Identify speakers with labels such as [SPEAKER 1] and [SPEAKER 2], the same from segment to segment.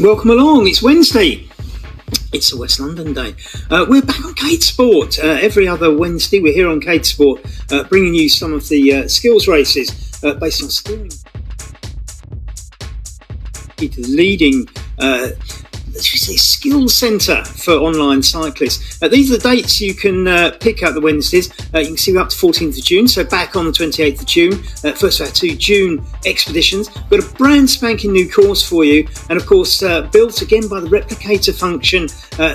[SPEAKER 1] welcome along. It's Wednesday. It's a West London day. We're back on CADEsport. Every other Wednesday we're here on CADEsport, bringing you some of the skills races based on steering. Leading skills centre for online cyclists. These are the dates you can pick out the Wednesdays. You can see we're up to 14th of June, so back on the 28th of June. First of our 2 June expeditions. We've got a brand spanking new course for you, and of course built again by the replicator function,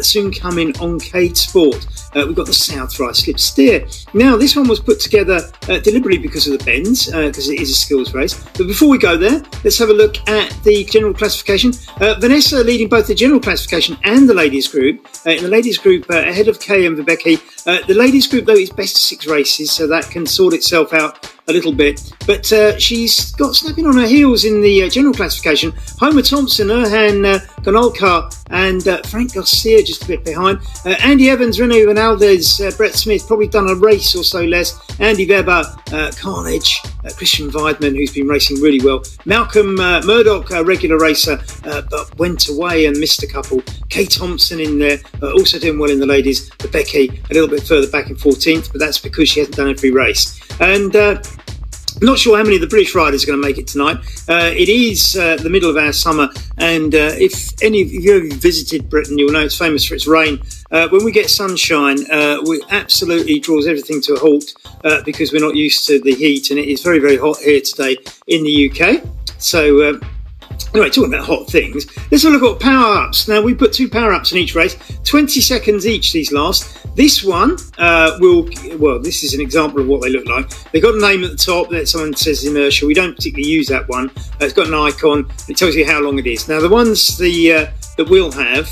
[SPEAKER 1] soon coming on CADEsport. We've got the South Rise Slip Steer. Now, this one was put together deliberately because of the bends, because it is a skills race. But before we go there, let's have a look at the general classification. Vanessa leading both the general classification and the ladies group. In the ladies group, ahead of Kay and Vibeke. The ladies group, though, is best of 6 races, so that can sort itself out a little bit. But she's got snapping on her heels in the general classification. Homer Thompson, Erhan Gonolkar and Frank Garcia just a bit behind. Andy Evans, Rene Ronaldez, Brett Smith, probably done a race or so less. Andy Weber, Carnage, Christian Weidman, who's been racing really well. Malcolm Murdoch, a regular racer, but went away and missed a couple. Kay Thompson in there, also doing well in the ladies. Becky a little bit further back in 14th, but that's because she hasn't done every race. And not sure how many of the British riders are going to make it tonight. It is the middle of our summer, and if any of you have visited Britain, you'll know it's famous for its rain. When we get sunshine, it absolutely draws everything to a halt because we're not used to the heat, and it is very, very hot here today in the UK. So anyway, talking about hot things, let's have a look at power-ups. Now, we put 2 power-ups in each race, 20 seconds each these last. This one this is an example of what they look like. They've got a name at the top that someone says inertia. We don't particularly use that one. It's got an icon. It tells you how long it is. Now, the ones that we'll have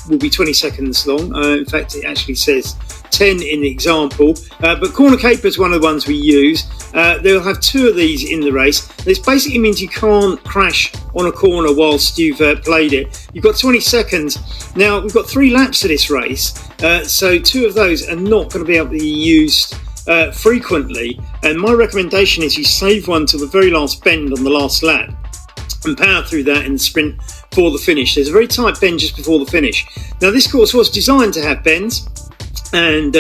[SPEAKER 1] will be 20 seconds long. In fact, it actually says 10 in the example. But corner caper is one of the ones we use. They'll have 2 of these in the race. This basically means you can't crash on a corner whilst you've played it. You've got 20 seconds. Now, we've got 3 laps of this race, so 2 of those are not going to be able to be used frequently. And my recommendation is you save one till the very last bend on the last lap and power through that in the sprint for the finish. There's a very tight bend just before the finish. Now, this course was designed to have bends and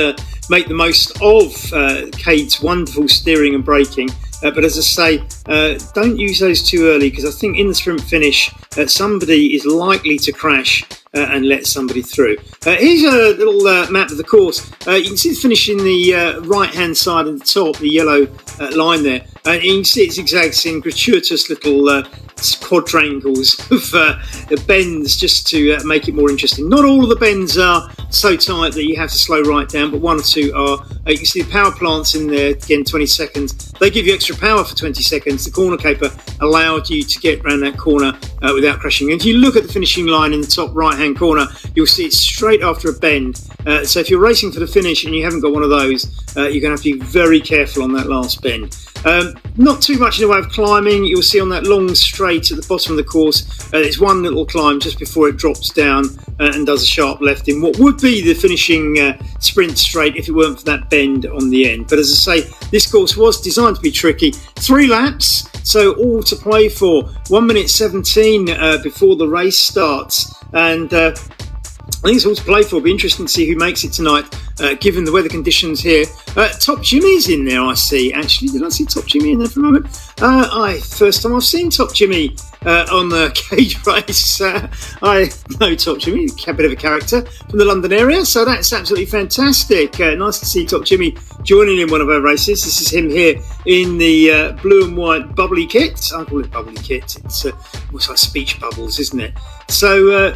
[SPEAKER 1] make the most of Cade's wonderful steering and braking. But as I say, don't use those too early, because I think in the sprint finish, somebody is likely to crash and let somebody through. Here's a little map of the course. You can see the finish in the right-hand side at the top, the yellow line there. And you can see it zigzags in gratuitous little quadrangles of bends just to make it more interesting. Not all of the bends are so tight that you have to slow right down, but 1 or 2 are. You can see the power plants in there, again 20 seconds. They give you extra power for 20 seconds. The corner caper allowed you to get around that corner without crashing. And if you look at the finishing line in the top right hand corner, you'll see it's straight after a bend. So if you're racing for the finish and you haven't got one of those, you're going to have to be very careful on that last bend. Not too much in the way of climbing. You'll see on that long straight at the bottom of the course, there's one little climb just before it drops down and does a sharp left in what would be the finishing sprint straight if it weren't for that bend on the end. But as I say, this course was designed to be tricky. 3 laps, so all to play for. 1 minute 17 before the race starts, and I think it's all to play for. It'll be interesting to see who makes it tonight, given the weather conditions here. Top Jimmy's in there, I see. Actually, did I see Top Jimmy in there for a moment? First time I've seen Top Jimmy on the Cade race. I know Top Jimmy, a bit of a character from the London area, so that's absolutely fantastic. Nice to see Top Jimmy joining in one of our races. This is him here in the blue and white bubbly kit. I call it bubbly kit. It's almost like speech bubbles, isn't it? So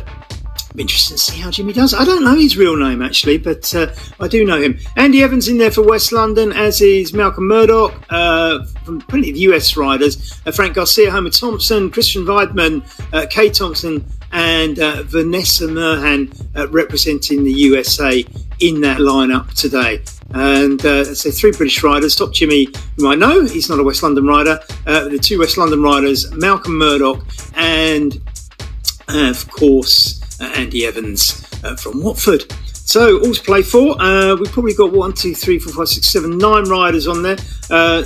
[SPEAKER 1] interesting to see how Jimmy does. I don't know his real name, actually, but I do know him. Andy Evans in there for West London, as is Malcolm Murdoch, from plenty of US riders. Frank Garcia, Homer Thompson, Christian Weidman, Kay Thompson, and Vanessa Merhan representing the USA in that lineup today. And so 3 British riders. Top Jimmy, whom I know, he's not a West London rider. The 2 West London riders, Malcolm Murdoch and, of course, Andy Evans from Watford. So all to play for. We've probably got 1, 2, 3, 4, 5, 6, 7, 9 riders on there.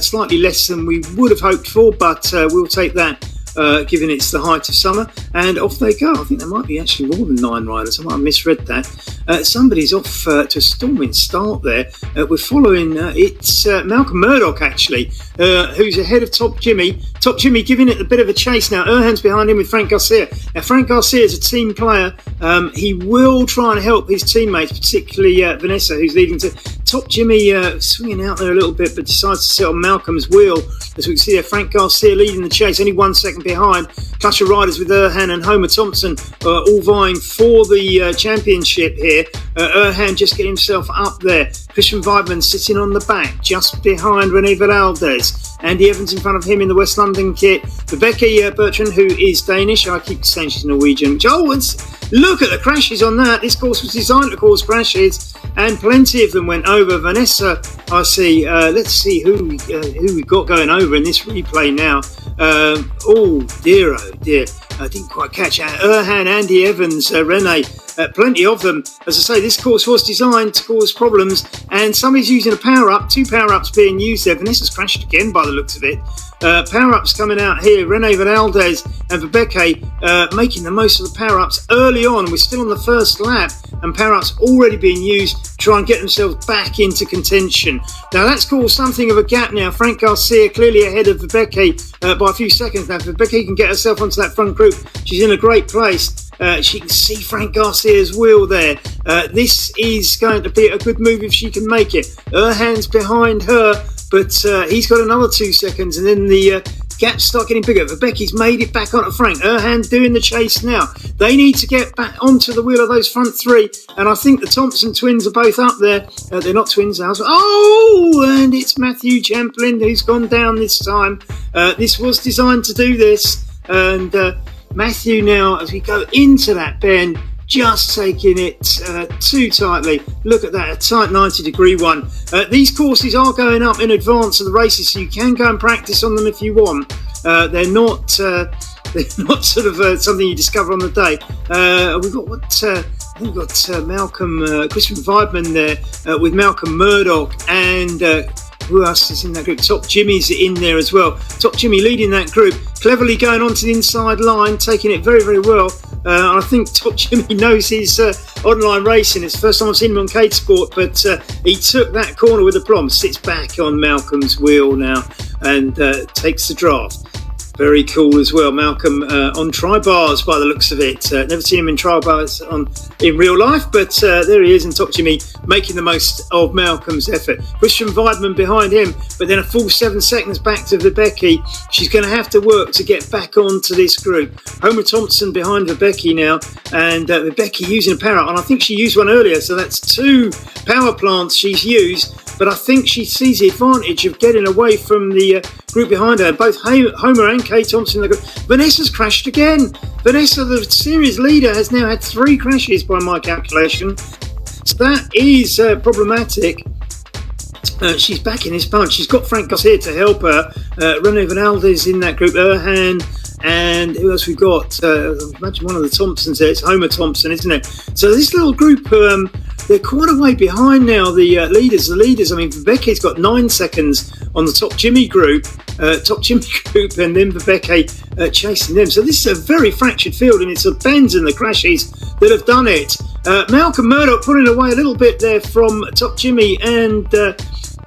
[SPEAKER 1] Slightly less than we would have hoped for, but we'll take that given it's the height of summer, and off they go. I think there might be actually more than 9 riders. I might have misread that. Somebody's off to a storming start there. We're following, it's Malcolm Murdoch actually, who's ahead of Top Jimmy. Top Jimmy giving it a bit of a chase now. Erhan's behind him with Frank Garcia. Now, Frank Garcia is a team player. He will try and help his teammates, particularly Vanessa, who's leading to Top Jimmy, swinging out there a little bit, but decides to sit on Malcolm's wheel. As we can see there, Frank Garcia leading the chase, only 1 second behind. Clutch of riders with Erhan and Homer Thompson all vying for the championship here. Erhan just getting himself up there. Christian Weidman sitting on the back, just behind Rene Valaldez. Andy Evans in front of him in the West London kit. Rebecca Bertrand, who is Danish. I keep saying she's Norwegian. Look at the crashes on that. This course was designed to cause crashes, and plenty of them went over. Vanessa, I see. Let's see who we got going over in this replay now. Oh dear. I didn't quite catch that. Erhan, Andy Evans, Rene. Plenty of them. As I say, this course was designed to cause problems, and somebody's using a power-up. 2 power-ups being used there. Vanessa's crashed again by the looks of it. Power-ups coming out here. Rene Valaldez and Verbeke making the most of the power-ups early on. We're still on the first lap, and power-ups already being used to try and get themselves back into contention. Now, that's caused something of a gap now. Frank Garcia clearly ahead of Verbeke by a few seconds now. If Verbeke can get herself onto that front group, she's in a great place. She can see Frank Garcia's wheel there. This is going to be a good move if she can make it. Erhan's behind her, but he's got another 2 seconds, and then the gaps start getting bigger. Verbeke's made it back onto Frank. Erhan doing the chase now. They need to get back onto the wheel of those front 3, and I think the Thompson twins are both up there. They're not twins now. Oh, and it's Matthew Champlin who's gone down this time. This was designed to do this, and Matthew now, as we go into that bend, just taking it too tightly. Look at that, a tight 90-degree one. These courses are going up in advance of the races, so you can go and practice on them if you want. They're not sort of something you discover on the day. We've got Malcolm, Christian Weidman there with Malcolm Murdoch, and who else is in that group? Top Jimmy's in there as well. Top Jimmy leading that group, cleverly going onto the inside line, taking it very, very well. I think Top Jimmy knows his online racing. It's the first time I've seen him on CADEsport, but he took that corner with aplomb, sits back on Malcolm's wheel now, and takes the draft. Very cool as well. Malcolm on tri-bars by the looks of it. Never seen him in tri-bars in real life, but there he is, and Top Jimmy making the most of Malcolm's effort. Christian Weidman behind him, but then a full 7 seconds back to Verbeke. She's going to have to work to get back onto this group. Homer Thompson behind Verbeke now, and Verbeke using a power, and I think she used one earlier, so that's 2 power plants she's used. But I think she sees the advantage of getting away from the group behind her. Both Homer and Kay Thompson. Vanessa's crashed again. Vanessa, the series leader, has now had 3 crashes by my calculation. So that is problematic. She's back in this bunch. She's got Frank Garcia to help her. Rene Valaldez in that group. Erhan. And who else we've got? Imagine one of the Thompsons there. It's Homer Thompson, isn't it? So this little group, they're quite a way behind now, the leaders. I mean, Verbeke's got 9 seconds on the Top Jimmy group, and then Verbeke chasing them. So this is a very fractured field, and it's the bends and the crashes that have done it. Malcolm Murdoch pulling away a little bit there from Top Jimmy and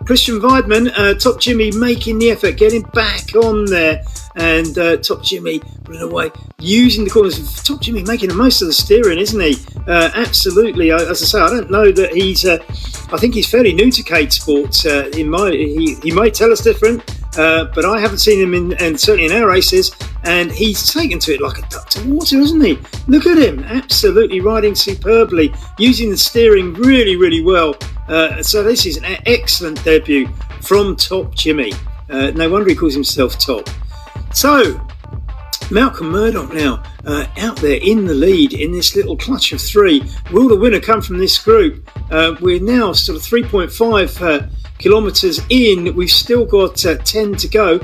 [SPEAKER 1] Christian Weidman. Top Jimmy making the effort, getting back on there. And Top Jimmy pulling away, using the corners. Top Jimmy making the most of the steering, isn't he? Absolutely. As I say, I don't know that he's. I think he's fairly new to CADEsport. He may tell us different, but I haven't seen him and certainly in our races. And he's taken to it like a duck to water, isn't he? Look at him, absolutely riding superbly, using the steering really, really well. So this is an excellent debut from Top Jimmy. No wonder he calls himself Top. So, Malcolm Murdoch now out there in the lead in this little clutch of 3. Will the winner come from this group? We're now sort of 3.5 kilometres in. We've still got 10 to go,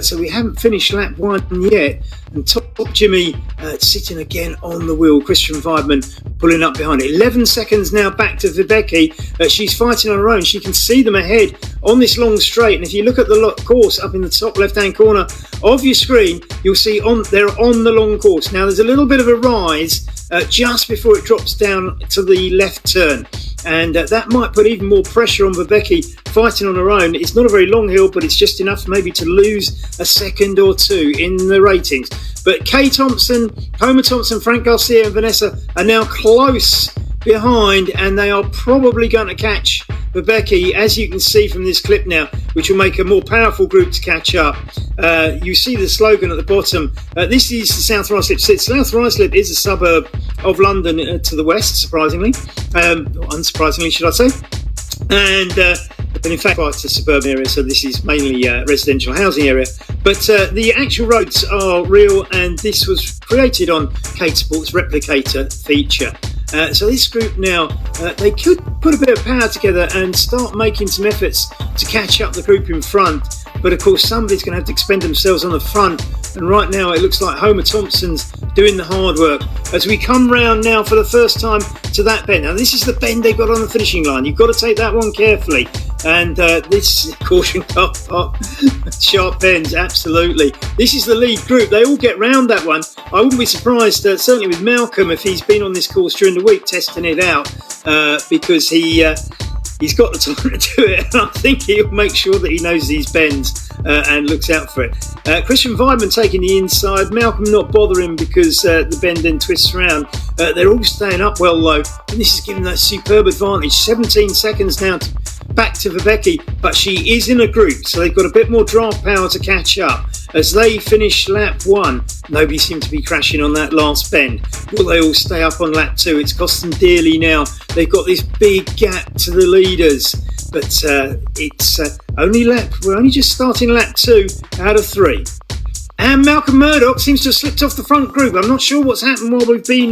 [SPEAKER 1] so we haven't finished lap 1 yet. And Top Jimmy sitting again on the wheel. Christian Weidman pulling up behind it. 11 seconds now back to Vibeke. She's fighting on her own. She can see them ahead on this long straight. And if you look at the course up in the top left-hand corner of your screen, you'll see they're on the long course. Now, there's a little bit of a rise just before it drops down to the left turn. And that might put even more pressure on Vibeke fighting on her own. It's not a very long hill, but it's just enough maybe to lose a second or two in the ratings. But Kay Thompson, Homer Thompson, Frank Garcia and Vanessa are now close behind, and they are probably going to catch Vibeke, as you can see from this clip now, which will make a more powerful group to catch up. You see the slogan at the bottom. This is the South Ruislip. South Ruislip is a suburb of London to the west, surprisingly. Unsurprisingly, should I say. But in fact, it's a suburban area, so this is mainly a residential housing area. But the actual roads are real, and this was created on CADEsport's replicator feature. So this group now, they could put a bit of power together and start making some efforts to catch up the group in front. But of course, somebody's going to have to expend themselves on the front. And right now, it looks like Homer Thompson's doing the hard work. As we come round now for the first time to that bend. Now, this is the bend they got on the finishing line. You've got to take that one carefully. And this caution car park, sharp bends, absolutely. This is the lead group. They all get round that one. I wouldn't be surprised, certainly with Malcolm, if he's been on this course during the week testing it out, because he's got the time to do it. And I think he'll make sure that he knows these bends and looks out for it. Christian Weidman taking the inside. Malcolm not bothering because the bend then twists around. They're all staying up well low, and this is giving that superb advantage. 17 seconds now back to Vibeke, but she is in a group, so they've got a bit more draft power to catch up. As they finish lap 1, nobody seemed to be crashing on that last bend. Will they all stay up on lap 2? It's cost them dearly now. They've got this big gap to the leaders, but it's we're only just starting lap 2 out of 3. And Malcolm Murdoch seems to have slipped off the front group. I'm not sure what's happened while we've been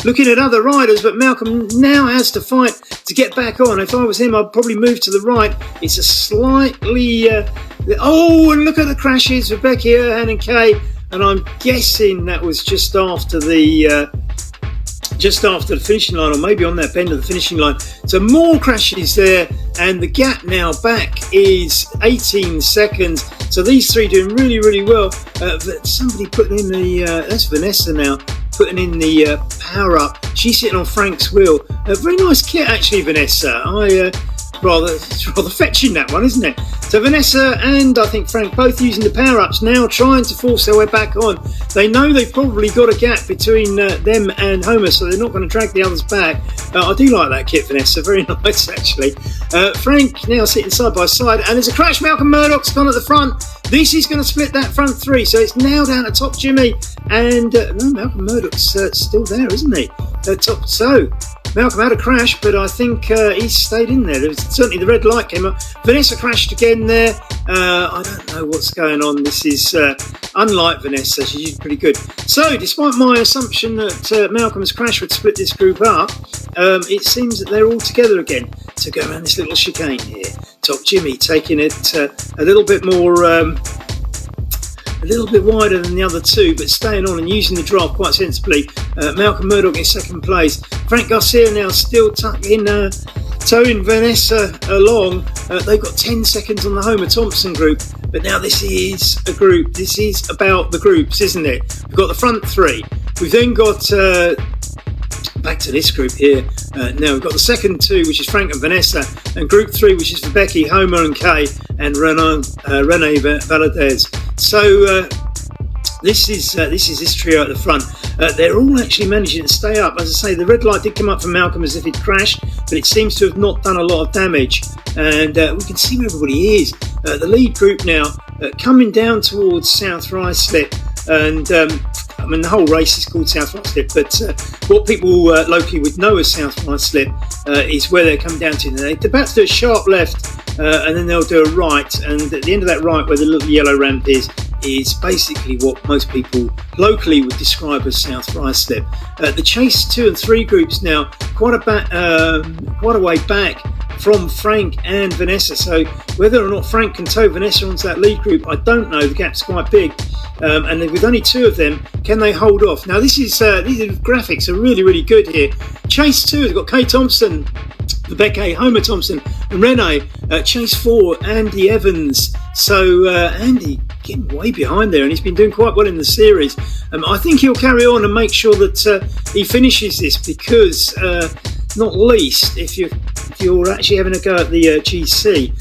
[SPEAKER 1] looking at other riders, but Malcolm now has to fight to get back on. If I was him, I'd probably move to the right. It's a slightly... and look at the crashes for Becky, Erhan and Kay. And I'm guessing that was just after the finishing line, or maybe on that bend of the finishing line. So more crashes there, and the gap now back is 18 seconds. So these three doing really, really well. But somebody putting in that's Vanessa now, putting in the power up. She's sitting on Frank's wheel. A very nice kit, actually, Vanessa. It's rather fetching, that one, isn't it? So Vanessa and I think Frank both using the power-ups now, trying to force their way back on. They know they've probably got a gap between them and Homer, so they're not going to drag the others back. I do like that kit, Vanessa. Very nice, actually. Frank now sitting side by side, and there's a crash. Malcolm Murdoch's gone at the front. This is going to split that front three, so it's now down to top Jimmy. And no, Malcolm Murdoch's still there, isn't he? Top. So Malcolm had a crash, but I think he's stayed in there. Certainly the red light came up. Vanessa crashed again there. I don't know what's going on. This is unlike Vanessa. She's pretty good. So despite my assumption that Malcolm's crash would split this group up, it seems that they're all together again to go around this little chicane here. Top Jimmy taking it a little bit more... a little bit wider than the other two, but staying on and using the draft quite sensibly. Malcolm Murdoch in second place. Frank Garcia now still towing Vanessa along. They've got 10 seconds on the Homer Thompson group, but now this is a group. This is about the groups, isn't it? We've got the front three. We've then got... back to this group here. Now we've got the second two, which is Frank and Vanessa, and group 3, which is for Becky, Homer and Kay, and Renee Valadez. So this is this trio at the front. They're all actually managing to stay up. As I say, the red light did come up for Malcolm as if he'd crashed, but it seems to have not done a lot of damage. And we can see where everybody is. The lead group now coming down towards South Ruislip, and the whole race is called South Ruislip, but what people locally would know as South Ruislip is where they're coming down to. They're about to do a sharp left, and then they'll do a right, and at the end of that right, where the little yellow ramp is is basically what most people locally would describe as South Ruislip. The Chase 2 and 3 groups now quite a way back from Frank and Vanessa. So whether or not Frank can tow Vanessa onto that lead group, I don't know. The gap's quite big. And with only 2 of them, can they hold off? Now these graphics are really, really good here. Chase 2 has got Kay Thompson, Rebecca, Homer Thompson and Renee. Chase 4, Andy Evans. So Andy getting way behind there, and he's been doing quite well in the series. I think he'll carry on and make sure that he finishes this, because not least if you're actually having a go at the GC,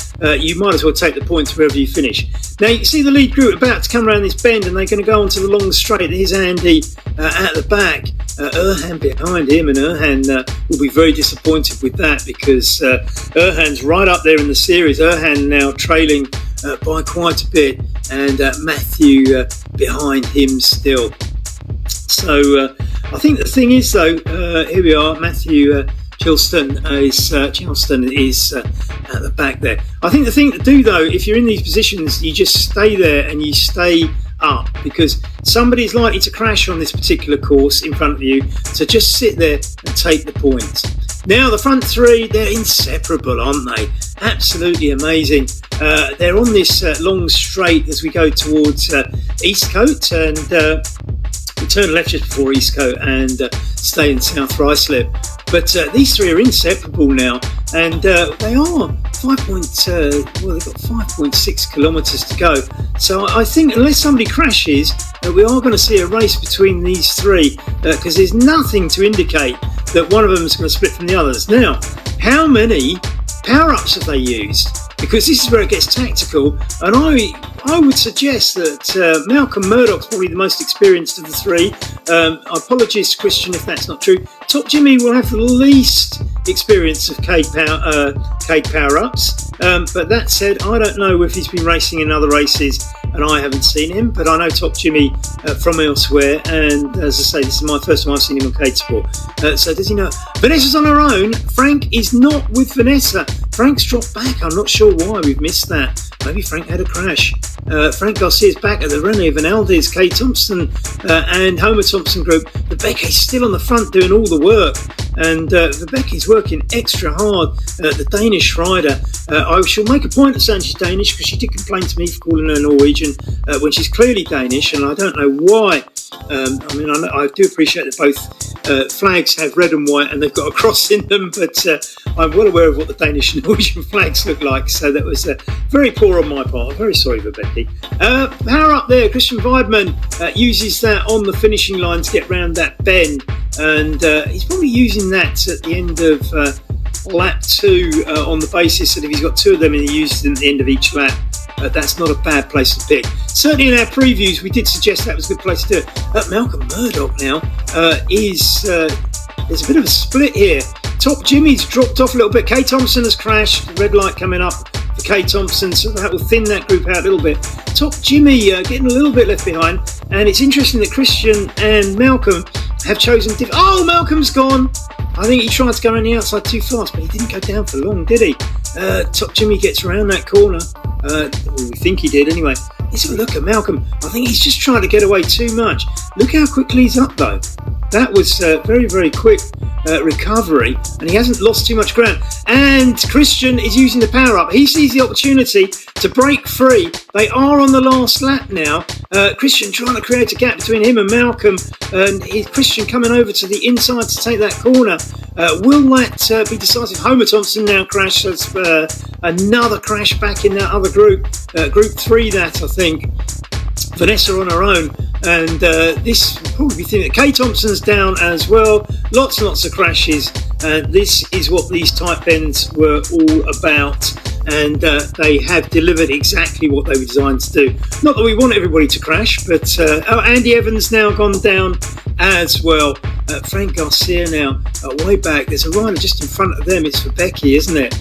[SPEAKER 1] you might as well take the points wherever you finish. Now you can see the lead group about to come around this bend, and they're going to go onto the long straight. Here's Andy at the back, Erhan behind him, and Erhan will be very disappointed with that, because Erhan's right up there in the series. Erhan now trailing by quite a bit, and Matthew behind him still. So I think the thing is, though, here we are, Matthew Charleston is at the back there. I think the thing to do, though, if you're in these positions, you just stay there and you stay up, because somebody's likely to crash on this particular course in front of you. So just sit there and take the points. Now the front 3, they're inseparable, aren't they? Absolutely amazing. They're on this long straight as we go towards Eastcote, and we turn left just before Eastcote and stay in South Ruislip. But these 3 are inseparable now, and they are they've got 5.6 kilometres to go. So I think unless somebody crashes, we are going to see a race between these 3, because there's nothing to indicate that one of them is going to split from the others. Now, how many power-ups have they used? Because this is where it gets tactical, and I would suggest that Malcolm Murdoch's probably the most experienced of the 3. Apologies, Christian, if that's not true. Top Jimmy will have the least experience of CADE power-ups. But that said, I don't know if he's been racing in other races and I haven't seen him, but I know Top Jimmy from elsewhere, and as I say, this is my first time I've seen him on CADEsport. So does he know? Vanessa's on her own. Frank is not with Vanessa. Frank's dropped back. I'm not sure why we've missed that. Maybe Frank had a crash. Frank Garcia's back at the Rene Vanaldez, Kay Thompson and Homer Thompson group. Rebecca's still on the front doing all the work, and Rebecca's working extra hard. The Danish rider. I shall make a point of saying she's Danish, because she did complain to me for calling her Norwegian when she's clearly Danish, and I don't know why. I do appreciate that both flags have red and white and they've got a cross in them, but I'm well aware of what the Danish and Norwegian flags look like, so that was very poor on my part. I'm very sorry for Becky. Power up there, Christian Weidman uses that on the finishing line to get round that bend, and he's probably using that at the end of lap 2 on the basis that if he's got 2 of them and he uses them at the end of each lap, that's not a bad place to pick. Certainly in our previews we did suggest that was a good place to do it. Malcolm Murdoch now there's a bit of a split here. Top Jimmy's dropped off a little bit. Kay Thompson has crashed. The red light coming up for Kay Thompson, so that will thin that group out a little bit. Top Jimmy getting a little bit left behind, and it's interesting that Christian and Malcolm have chosen oh, Malcolm's gone. I think he tried to go around the outside too fast, but he didn't go down for long, did he? Top Jimmy gets around that corner. We think he did anyway. Let's have a look at Malcolm. I think he's just trying to get away too much. Look how quickly he's up, though. That was very, very quick recovery, and he hasn't lost too much ground. And Christian is using the power up. He sees the opportunity to break free. They are on the last lap now. Christian trying to create a gap between him and Malcolm, and Christian coming over to the inside to take that corner. Will that be decisive? Homer Thompson now crashes. Another crash back in that other group. Group 3, that I think. Vanessa on her own, and this will probably be thinking that Kay Thompson's down as well. Lots and lots of crashes. This is what these tight bends were all about, and they have delivered exactly what they were designed to do. Not that we want everybody to crash, but Andy Evans now gone down as well. Frank Garcia now way back. There's a rider just in front of them. It's for Becky, isn't it?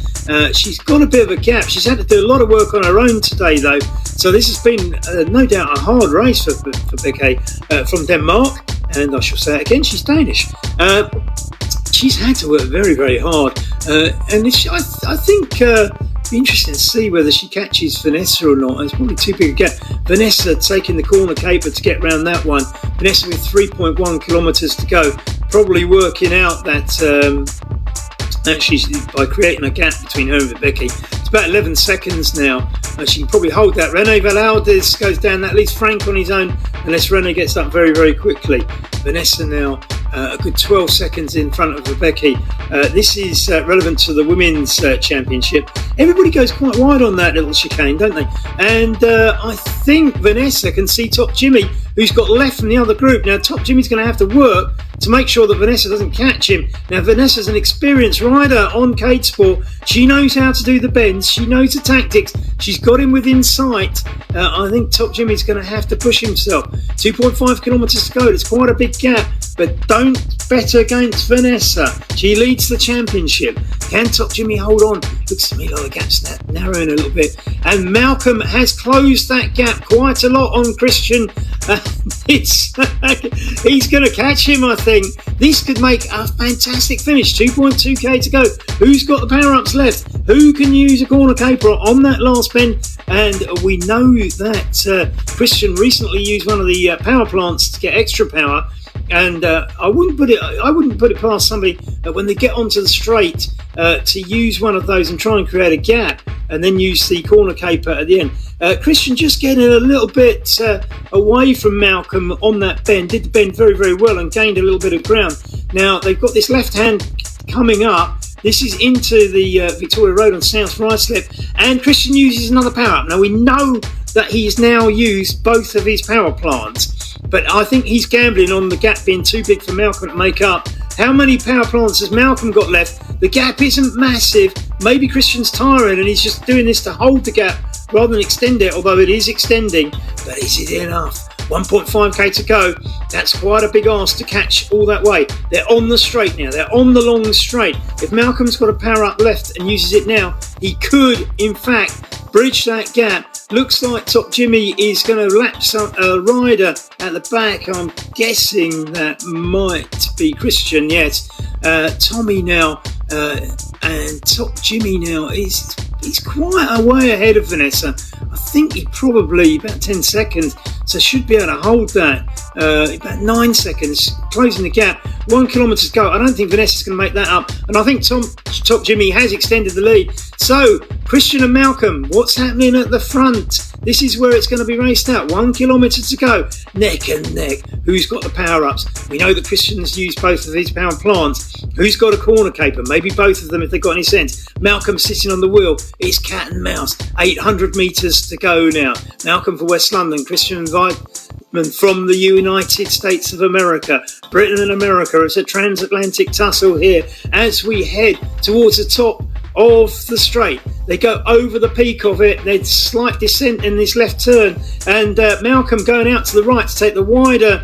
[SPEAKER 1] She's got a bit of a gap. She's had to do a lot of work on her own today, though. So this has been no doubt a hard race for Becky from Denmark. And I shall say it again, she's Danish. She's had to work very, very hard. And I think Be interesting to see whether she catches Vanessa or not. It's probably too big a gap. Vanessa taking the corner caper to get round that one. Vanessa with 3.1 kilometres to go, probably working out that she's by creating a gap between her and Becky. It's about 11 seconds now. She can probably hold that. Rene Velarde goes down. That leaves Frank on his own unless Rene gets up very, very quickly. Vanessa now a good 12 seconds in front of Becky. This is relevant to the women's championship. Everybody goes quite wide on that little chicane, don't they? And I think Vanessa can see Top Jimmy, who's got left from the other group. Now, Top Jimmy's going to have to work to make sure that Vanessa doesn't catch him. Now, Vanessa's an experienced rider on CADEsport. She knows how to do the bends. She knows the tactics. She's got him within sight. I think Top Jimmy's going to have to push himself. 2.5 kilometres to go. It's quite a big gap, but don't bet against Vanessa. She leads the championship. Can Top Jimmy hold on? Looks to me like the gap's narrowing a little bit. And Malcolm has closed that gap quite a lot on Christian. He's going to catch him, I think. This could make a fantastic finish. 2.2k to go. Who's got the power-ups left? Who can use a corner caper on that last bend? And we know that Christian recently used one of the power plants to get extra power. And I wouldn't put it past somebody when they get onto the straight to use one of those and try and create a gap and then use the corner caper at the end. Christian just getting a little bit away from Malcolm on that bend, did the bend very, very well and gained a little bit of ground. Now they've got this left hand coming up. This is into the Victoria Road on South Ruislip, and Christian uses another power up. Now we know that he's now used both of his power plants, but I think he's gambling on the gap being too big for Malcolm to make up. How many power plants has Malcolm got left? The gap isn't massive. Maybe Christian's tiring and he's just doing this to hold the gap rather than extend it, although it is extending. But is it enough? 1.5k to go. That's quite a big ask to catch all that way. They're on the straight now. They're on the long straight. If Malcolm's got a power up left and uses it now, he could, in fact, bridge that gap. Looks like Top Jimmy is going to lapse a rider at the back. I'm guessing that might be Christian. Yes, Tommy now and Top Jimmy now he's quite a way ahead of Vanessa. I think he probably about 10 seconds, so should be able to hold that. About 9 seconds, closing the gap. 1 kilometre to go. I don't think Vanessa's going to make that up, and I think Top Jimmy has extended the lead. So Christian and Malcolm, what's happening at the front? This is where it's going to be raced out. 1 kilometre to go, neck and neck. Who's got the power-ups? We know that Christian's used both of these power plants. Who's got a corner caper? Maybe both of them if they've got any sense. Malcolm sitting on the wheel. It's cat and mouse. 800 metres to go now. Malcolm for West London. Christian Weidman from the United States of America. Britain and America. It's a transatlantic tussle here as we head towards the top of the straight. They go over the peak of it. There's slight descent in this left turn, and Malcolm going out to the right to take the wider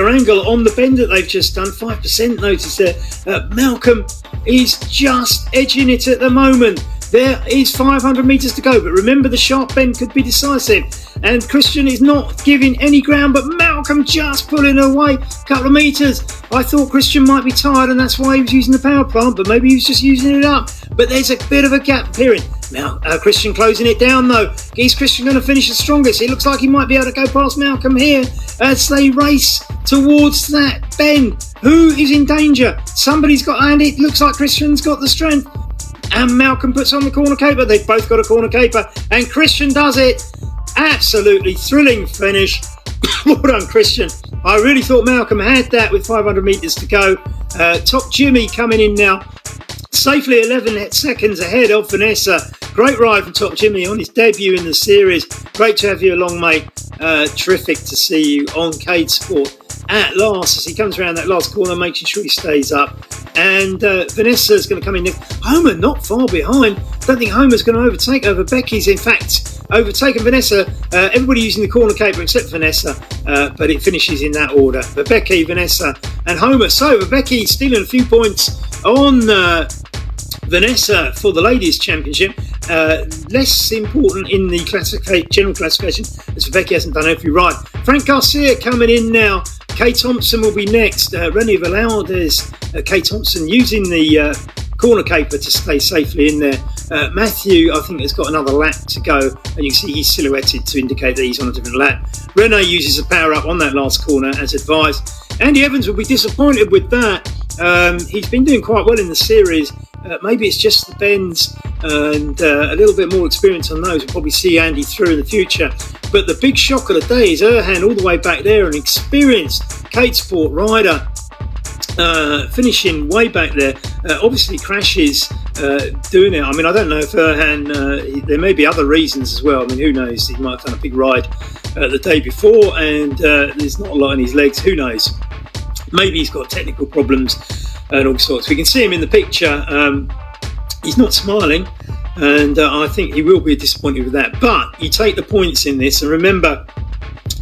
[SPEAKER 1] angle on the bend that they've just done. 5% notice there. Malcolm is just edging it at the moment. There is 500 metres to go, but remember the sharp bend could be decisive. And Christian is not giving any ground, but Malcolm just pulling away a couple of metres. I thought Christian might be tired and that's why he was using the power plant, but maybe he was just using it up. But there's a bit of a gap appearing. Now, Christian closing it down though. Is Christian going to finish the strongest? It looks like he might be able to go past Malcolm here as they race towards that bend. Who is in danger? Somebody's got, and it looks like Christian's got the strength. And Malcolm puts on the corner caper. They've both got a corner caper. And Christian does it. Absolutely thrilling finish. Well done, Christian. I really thought Malcolm had that with 500 metres to go. Top Jimmy coming in now. Safely 11 seconds ahead of Vanessa. Great ride from Top Jimmy on his debut in the series. Great to have you along, mate. Terrific to see you on CADEsport at last as he comes around that last corner, making sure he stays up. And Vanessa's going to come in next. Homer not far behind. Don't think Homer's going to overtake over Becky's. In fact, overtaken Vanessa. Everybody using the corner caper except Vanessa, but it finishes in that order. But Becky, Vanessa and Homer. So Becky stealing a few points on Vanessa for the Ladies' Championship. Less important in the general classification as Becky hasn't done every ride. Frank Garcia coming in now. Kay Thompson will be next. Rene Velarde, Kay Thompson using the corner caper to stay safely in there. Matthew, I think, has got another lap to go, and you can see he's silhouetted to indicate that he's on a different lap. Rene uses a power up on that last corner as advised. Andy Evans will be disappointed with that. He's been doing quite well in the series. Maybe it's just the bends and a little bit more experience on those. We'll probably see Andy through in the future. But the big shock of the day is Erhan all the way back there, an experienced CADEsport rider. Finishing way back there, obviously crashes doing it. I mean, I don't know if Erhan, there may be other reasons as well. I mean, who knows? He might have done a big ride the day before and there's not a lot in his legs. Who knows? Maybe he's got technical problems and all sorts. We can see him in the picture. He's not smiling, and I think he will be disappointed with that. But you take the points in this, and remember,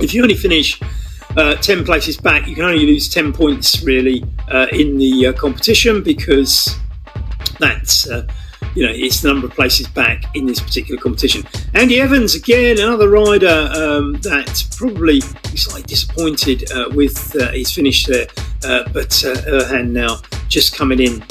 [SPEAKER 1] if you only finish 10 places back, you can only lose 10 points really in the competition, because that's it's the number of places back in this particular competition. Andy Evans, again, another rider that probably slightly disappointed with his finish there, but Erhan now just coming in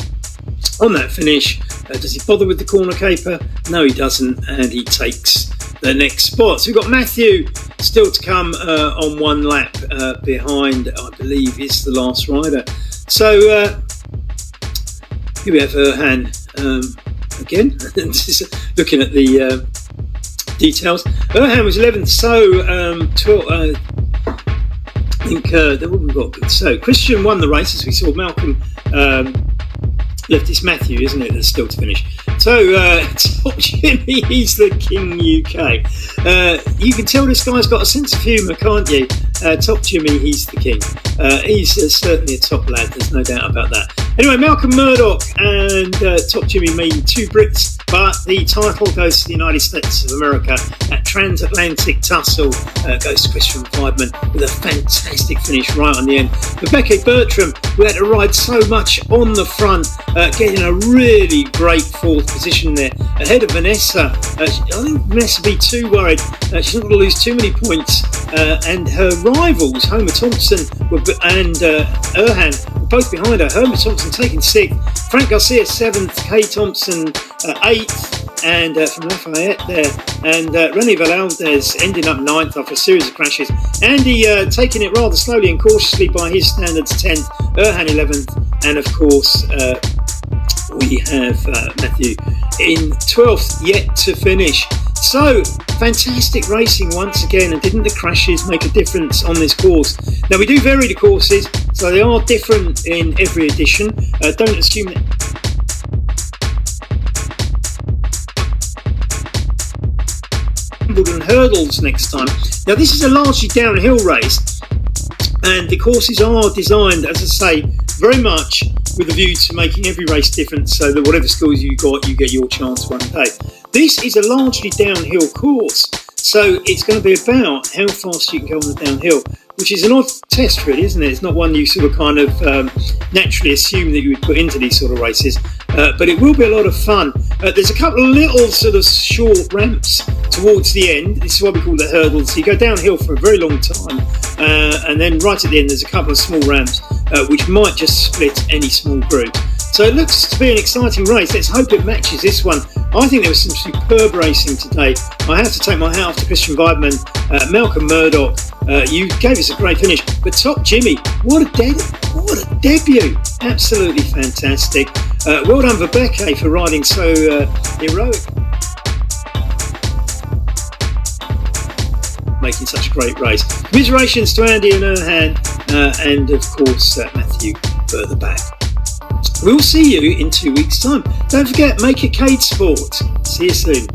[SPEAKER 1] on that finish. Does he bother with the corner caper? No, he doesn't, and he takes the next spot. So we've got Matthew still to come on one lap behind, I believe, is the last rider. So here we have Erhan again, looking at the details. Erhan was 11th, so 12, I think what we've got. So Christian won the race, as we saw. Malcolm left. It's Matthew, isn't it, that's still to finish. So Top Jimmy, he's the King UK. You can tell this guy's got a sense of humour, can't you? Top Jimmy, he's the king. He's certainly a top lad, there's no doubt about that. Anyway, Malcolm Murdoch and Top Jimmy made 2 Brits, but the title goes to the United States of America. That transatlantic tussle goes to Christian Weidman with a fantastic finish right on the end. Rebecca Bertram, who had to ride so much on the front, getting a really great 4th position there, ahead of Vanessa. I think Vanessa will be too worried. She's not going to lose too many points. And her rivals, Homer Thompson and Erhan, were both behind her. Homer Thompson taking 6th, Frank Garcia 7th, Kay Thompson 8th, and from Lafayette there, and Rene Valadez ending up 9th after a series of crashes. Andy taking it rather slowly and cautiously by his standards, 10th, Erhan 11th, and of course we have Matthew in 12th, yet to finish. So, fantastic racing once again, and didn't the crashes make a difference on this course? Now, we do vary the courses, so they are different in every edition. Don't assume that and hurdles next time. Now, this is a largely downhill race, and the courses are designed, as I say, very much with a view to making every race different, so that whatever skills you got, you get your chance one day. This is a largely downhill course, so it's going to be about how fast you can go on the downhill, which is an odd test really, isn't it? It's not one you sort of kind of naturally assume that you would put into these sort of races, but it will be a lot of fun. There's a couple of little sort of short ramps towards the end. This is what we call the hurdles. So you go downhill for a very long time, and then right at the end there's a couple of small ramps which might just split any small group. So it looks to be an exciting race. Let's hope it matches this one. I think there was some superb racing today. I have to take my hat off to Christian Weidman, Malcolm Murdoch. You gave us a great finish. But Top Jimmy, what a debut. Absolutely fantastic. Well done, Rebecca, for riding so heroic. Making such a great race. Commiserations to Andy and Erhan, and of course Matthew further back. We'll see you in 2 weeks' time. Don't forget, make it CADEsport. See you soon.